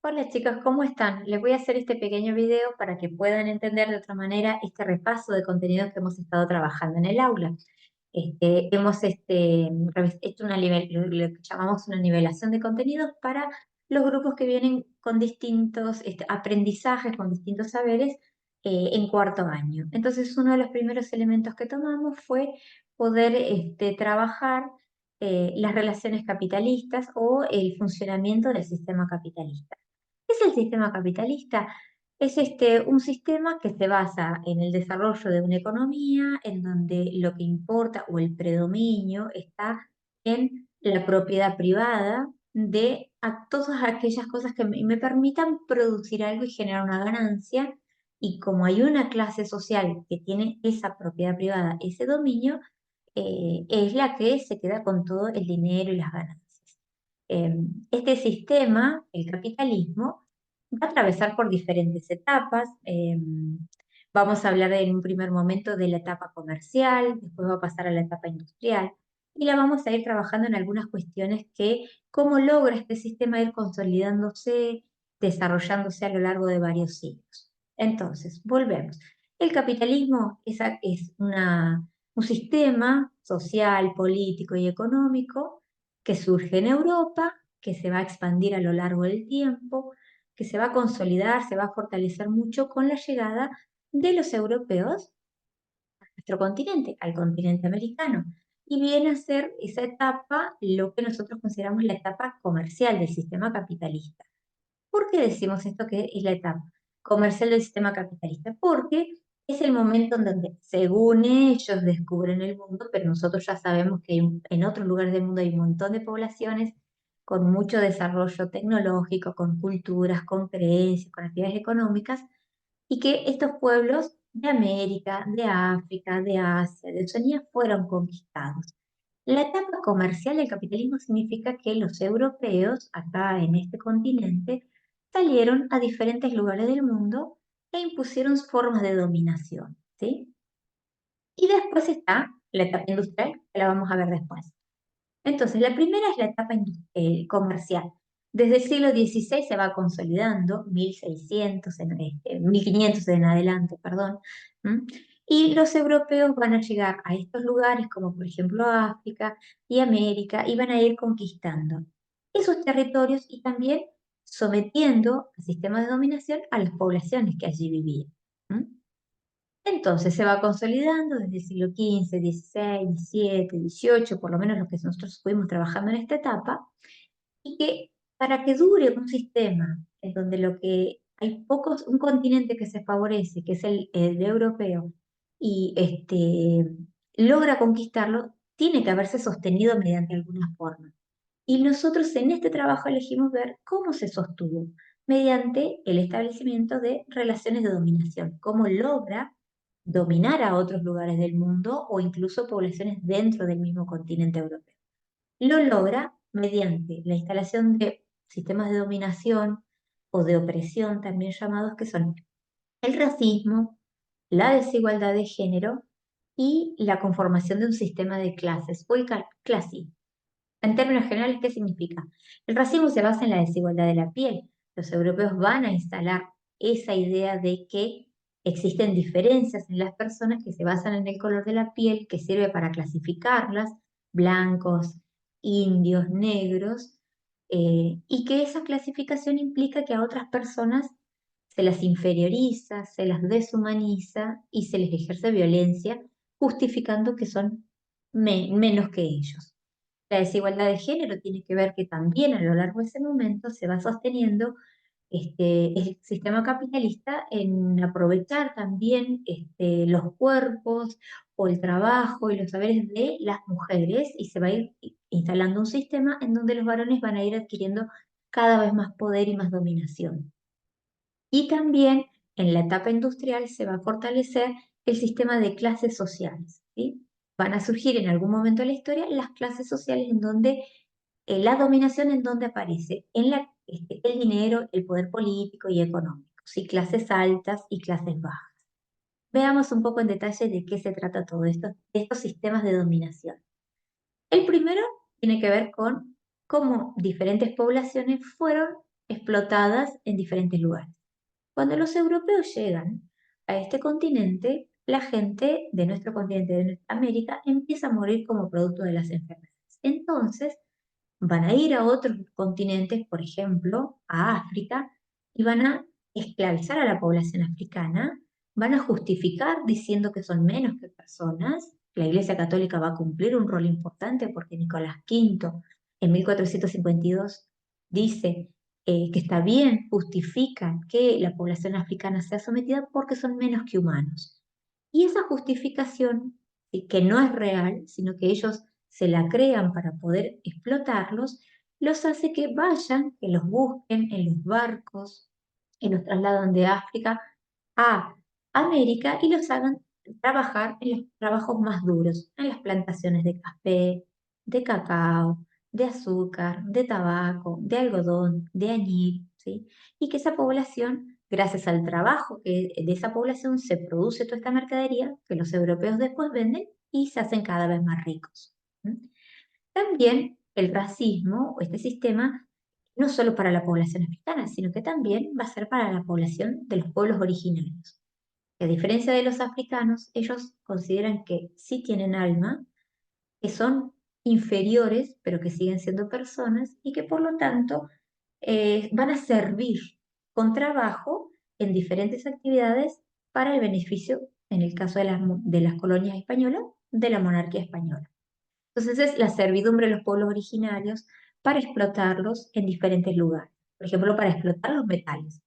Hola chicos, ¿cómo están? Les voy a hacer este pequeño video para que puedan entender de otra manera este repaso de contenidos que hemos estado trabajando en el aula. Hemos hecho lo que llamamos una nivelación de contenidos para los grupos que vienen con distintos aprendizajes, con distintos saberes en cuarto año. Entonces, uno de los primeros elementos que tomamos fue poder trabajar las relaciones capitalistas o el funcionamiento del sistema capitalista. ¿Qué es el sistema capitalista? Es un sistema que se basa en el desarrollo de una economía en donde lo que importa o el predominio está en la propiedad privada de todas aquellas cosas que me permitan producir algo y generar una ganancia. Y como hay una clase social que tiene esa propiedad privada, ese dominio, es la que se queda con todo el dinero y las ganancias. Este sistema, el capitalismo, va a atravesar por diferentes etapas. Vamos a hablar en un primer momento de la etapa comercial, después va a pasar a la etapa industrial y la vamos a ir trabajando en algunas cuestiones que cómo logra este sistema ir consolidándose, desarrollándose a lo largo de varios siglos. Entonces, volvemos. El capitalismo es un sistema social, político y económico que surge en Europa, que se va a expandir a lo largo del tiempo, que se va a consolidar, se va a fortalecer mucho con la llegada de los europeos a nuestro continente, al continente americano. Y viene a ser esa etapa lo que nosotros consideramos la etapa comercial del sistema capitalista. ¿Por qué decimos esto que es la etapa comercial del sistema capitalista? Porque es el momento en donde, según ellos, descubren el mundo, pero nosotros ya sabemos que en otros lugares del mundo hay un montón de poblaciones con mucho desarrollo tecnológico, con culturas, con creencias, con actividades económicas, y que estos pueblos de América, de África, de Asia, de Oceanía fueron conquistados. La etapa comercial del capitalismo significa que los europeos, acá en este continente, salieron a diferentes lugares del mundo e impusieron formas de dominación, ¿sí? Y después está la etapa industrial, que la vamos a ver después. Entonces, la primera es la etapa comercial. Desde el siglo XVI se va consolidando, 1600 1500 en adelante, perdón. ¿M? Y los europeos van a llegar a estos lugares, como por ejemplo África y América, y van a ir conquistando esos territorios y también sometiendo a sistemas de dominación a las poblaciones que allí vivían. ¿M? Entonces se va consolidando desde el siglo XV, XVI, XVII, XVIII, por lo menos lo que nosotros fuimos trabajando en esta etapa, y que para que dure un sistema en donde lo que hay pocos, un continente que se favorece, que es el europeo, y logra conquistarlo, tiene que haberse sostenido mediante alguna forma. Y nosotros en este trabajo elegimos ver cómo se sostuvo mediante el establecimiento de relaciones de dominación, cómo logra dominar a otros lugares del mundo o incluso poblaciones dentro del mismo continente europeo. Lo logra mediante la instalación de sistemas de dominación o de opresión, también llamados, que son el racismo, la desigualdad de género y la conformación de un sistema de clases o el clasismo. En términos generales, ¿qué significa? El racismo se basa en la desigualdad de la piel. Los europeos van a instalar esa idea de que existen diferencias en las personas que se basan en el color de la piel, que sirve para clasificarlas, blancos, indios, negros, y que esa clasificación implica que a otras personas se las inferioriza, se las deshumaniza y se les ejerce violencia, justificando que son menos que ellos. La desigualdad de género tiene que ver que también a lo largo de ese momento se va sosteniendo el sistema capitalista en aprovechar también los cuerpos o el trabajo y los saberes de las mujeres y se va a ir instalando un sistema en donde los varones van a ir adquiriendo cada vez más poder y más dominación. Y también en la etapa industrial se va a fortalecer el sistema de clases sociales, ¿sí? Van a surgir en algún momento de la historia las clases sociales en donde la dominación en donde aparece el dinero, el poder político y económico, ¿sí? Clases altas y clases bajas. Veamos un poco en detalle de qué se trata todo esto, de estos sistemas de dominación. El primero tiene que ver con cómo diferentes poblaciones fueron explotadas en diferentes lugares. Cuando los europeos llegan a este continente, la gente de nuestro continente, de nuestra América, empieza a morir como producto de las enfermedades. Entonces, van a ir a otros continentes, por ejemplo, a África, y van a esclavizar a la población africana, van a justificar diciendo que son menos que personas. La Iglesia Católica va a cumplir un rol importante porque Nicolás V en 1452 dice que está bien, justifica que la población africana sea sometida porque son menos que humanos. Y esa justificación, que no es real, sino que ellos se la crean para poder explotarlos, los hace que vayan, que los busquen en los barcos, y los trasladan de África a América y los hagan trabajar en los trabajos más duros, en las plantaciones de café, de cacao, de azúcar, de tabaco, de algodón, de añil, ¿sí? Y que esa población, gracias al trabajo que de esa población, se produce toda esta mercadería que los europeos después venden y se hacen cada vez más ricos. ¿Mm? También el racismo, o este sistema, no solo para la población africana, sino que también va a ser para la población de los pueblos originarios. Que a diferencia de los africanos, ellos consideran que sí tienen alma, que son inferiores, pero que siguen siendo personas y que por lo tanto van a servir con trabajo en diferentes actividades para el beneficio, en el caso de las colonias españolas, de la monarquía española. Entonces es la servidumbre de los pueblos originarios para explotarlos en diferentes lugares. Por ejemplo, para explotar los metales,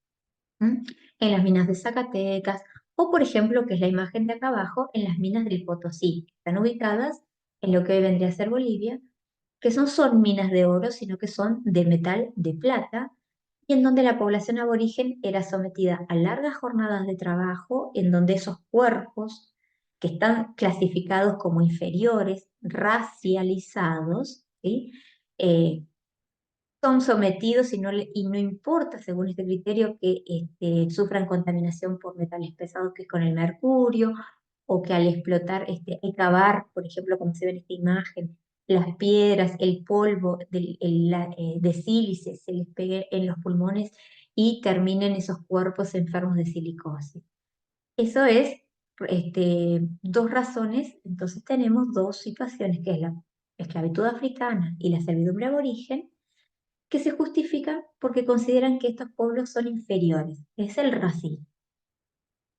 ¿m? En las minas de Zacatecas, o por ejemplo, que es la imagen de acá abajo, en las minas del Potosí, que están ubicadas en lo que hoy vendría a ser Bolivia, que no son minas de oro, sino que son de metal de plata, y en donde la población aborigen era sometida a largas jornadas de trabajo, en donde esos cuerpos que están clasificados como inferiores, racializados, ¿sí? Eh, son sometidos y no importa, según este criterio, que sufran contaminación por metales pesados, que es con el mercurio, o que al explotar, al cavar, por ejemplo, como se ve en esta imagen, las piedras, el polvo de sílice se les pegue en los pulmones y terminen esos cuerpos enfermos de silicosis. Eso es dos razones, entonces tenemos dos situaciones, que es la esclavitud africana y la servidumbre aborigen, que se justifica porque consideran que estos pueblos son inferiores. Es el racismo.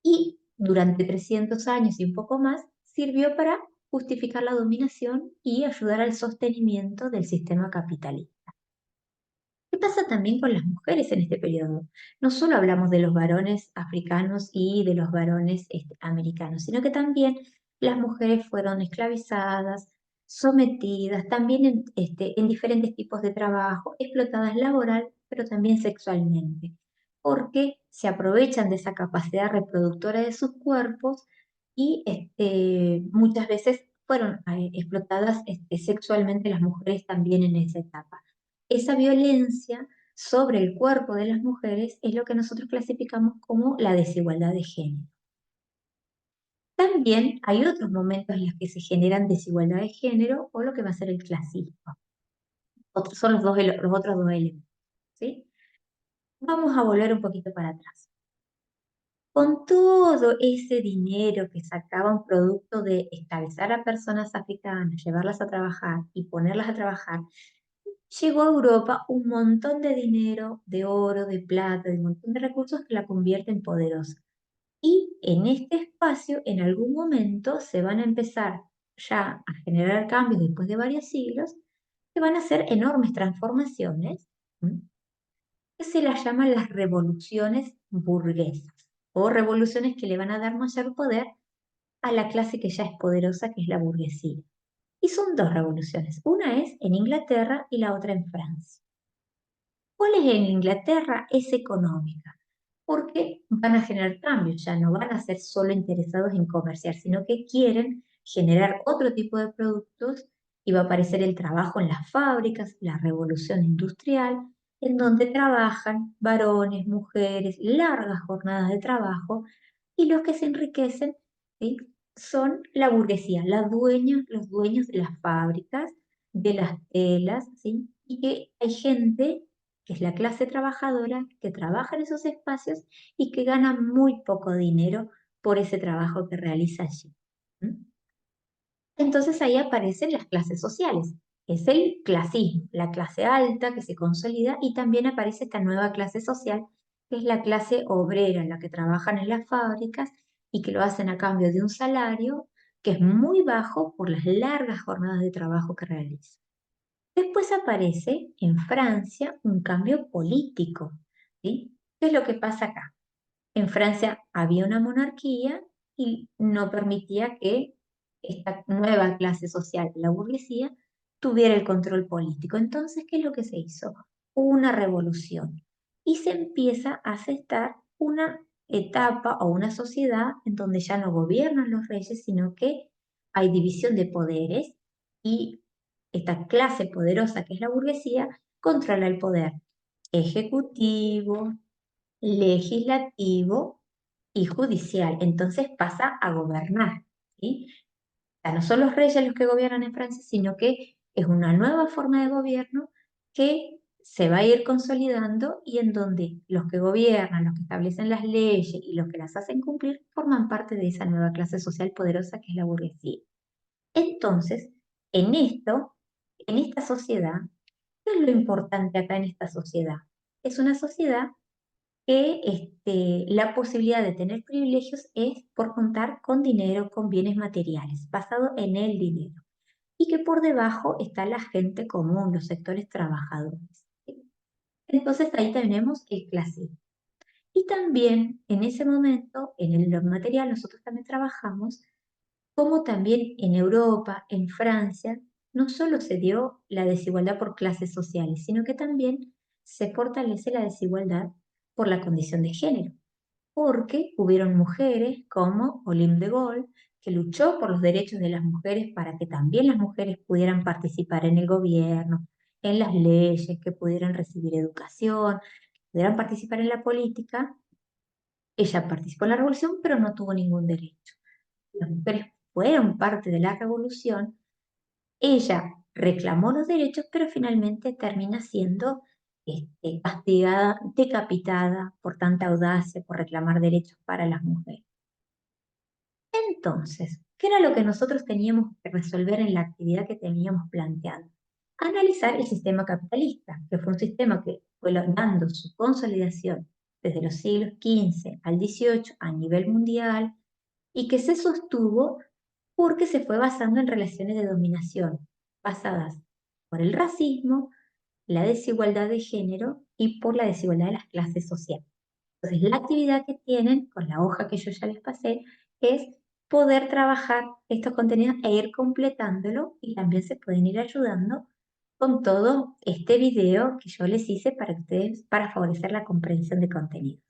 Y durante 300 años y un poco más sirvió para justificar la dominación y ayudar al sostenimiento del sistema capitalista. ¿Qué pasa también con las mujeres en este periodo? No solo hablamos de los varones africanos y de los varones americanos, sino que también las mujeres fueron esclavizadas, sometidas, también en diferentes tipos de trabajo, explotadas laboral, pero también sexualmente, porque se aprovechan de esa capacidad reproductora de sus cuerpos y muchas veces fueron explotadas sexualmente las mujeres también en esa etapa. Esa violencia sobre el cuerpo de las mujeres es lo que nosotros clasificamos como la desigualdad de género. También hay otros momentos en los que se generan desigualdad de género o lo que va a ser el clasismo. Son los otros dos elementos, ¿sí? Vamos a volver un poquito para atrás. Con todo ese dinero que sacaban producto de esclavizar a personas africanas, llevarlas a trabajar y ponerlas a trabajar, llegó a Europa un montón de dinero, de oro, de plata, de un montón de recursos que la convierten poderosa. Y en este espacio, en algún momento, se van a empezar ya a generar cambios después de varios siglos, que van a hacer enormes transformaciones, ¿m? Que se las llaman las revoluciones burguesas, o revoluciones que le van a dar mayor poder a la clase que ya es poderosa, que es la burguesía. Y son dos revoluciones, una es en Inglaterra y la otra en Francia. ¿Cuál es en Inglaterra? Es económica, porque van a generar cambios, ya no van a ser solo interesados en comerciar, sino que quieren generar otro tipo de productos y va a aparecer el trabajo en las fábricas, la revolución industrial, en donde trabajan varones, mujeres, largas jornadas de trabajo y los que se enriquecen, ¿sí? Son la burguesía, los dueños de las fábricas, de las telas, ¿sí? Y que hay gente que es la clase trabajadora que trabaja en esos espacios y que gana muy poco dinero por ese trabajo que realiza allí. ¿Mm? Entonces ahí aparecen las clases sociales. Es el clasismo, la clase alta que se consolida y también aparece esta nueva clase social, que es la clase obrera, la que trabajan en las fábricas y que lo hacen a cambio de un salario que es muy bajo por las largas jornadas de trabajo que realizan. Después aparece en Francia un cambio político, ¿sí? ¿Qué es lo que pasa acá? En Francia había una monarquía y no permitía que esta nueva clase social, la burguesía, tuviera el control político. Entonces, ¿qué es lo que se hizo? Una revolución. Y se empieza a aceptar una etapa o una sociedad en donde ya no gobiernan los reyes, sino que hay división de poderes y esta clase poderosa que es la burguesía controla el poder ejecutivo, legislativo y judicial. Entonces pasa a gobernar, ¿sí? O sea, no son los reyes los que gobiernan en Francia, sino que es una nueva forma de gobierno que se va a ir consolidando y en donde los que gobiernan, los que establecen las leyes y los que las hacen cumplir forman parte de esa nueva clase social poderosa que es la burguesía. Entonces, en esto, en esta sociedad, ¿qué es lo importante acá en esta sociedad? Es una sociedad que la posibilidad de tener privilegios es por contar con dinero, con bienes materiales, basado en el dinero, y que por debajo está la gente común, los sectores trabajadores. Entonces ahí tenemos el clasismo. Y también en ese momento, en el material, nosotros también trabajamos como también en Europa, en Francia, no solo se dio la desigualdad por clases sociales, sino que también se fortalece la desigualdad por la condición de género porque hubieron mujeres como Olympe de Gaulle, que luchó por los derechos de las mujeres para que también las mujeres pudieran participar en el gobierno, en las leyes, que pudieran recibir educación, que pudieran participar en la política. Ella participó en la revolución, pero no tuvo ningún derecho. Las mujeres fueron parte de la revolución. Ella reclamó los derechos, pero finalmente termina siendo castigada, decapitada por tanta audacia, por reclamar derechos para las mujeres. Entonces, ¿qué era lo que nosotros teníamos que resolver en la actividad que teníamos planteado? Analizar el sistema capitalista, que fue un sistema que fue dando su consolidación desde los siglos XV al XVIII a nivel mundial y que se sostuvo porque se fue basando en relaciones de dominación, basadas por el racismo, la desigualdad de género y por la desigualdad de las clases sociales. Entonces, la actividad que tienen con la hoja que yo ya les pasé es poder trabajar estos contenidos e ir completándolo y también se pueden ir ayudando con todo este video que yo les hice para ustedes, para favorecer la comprensión de contenido.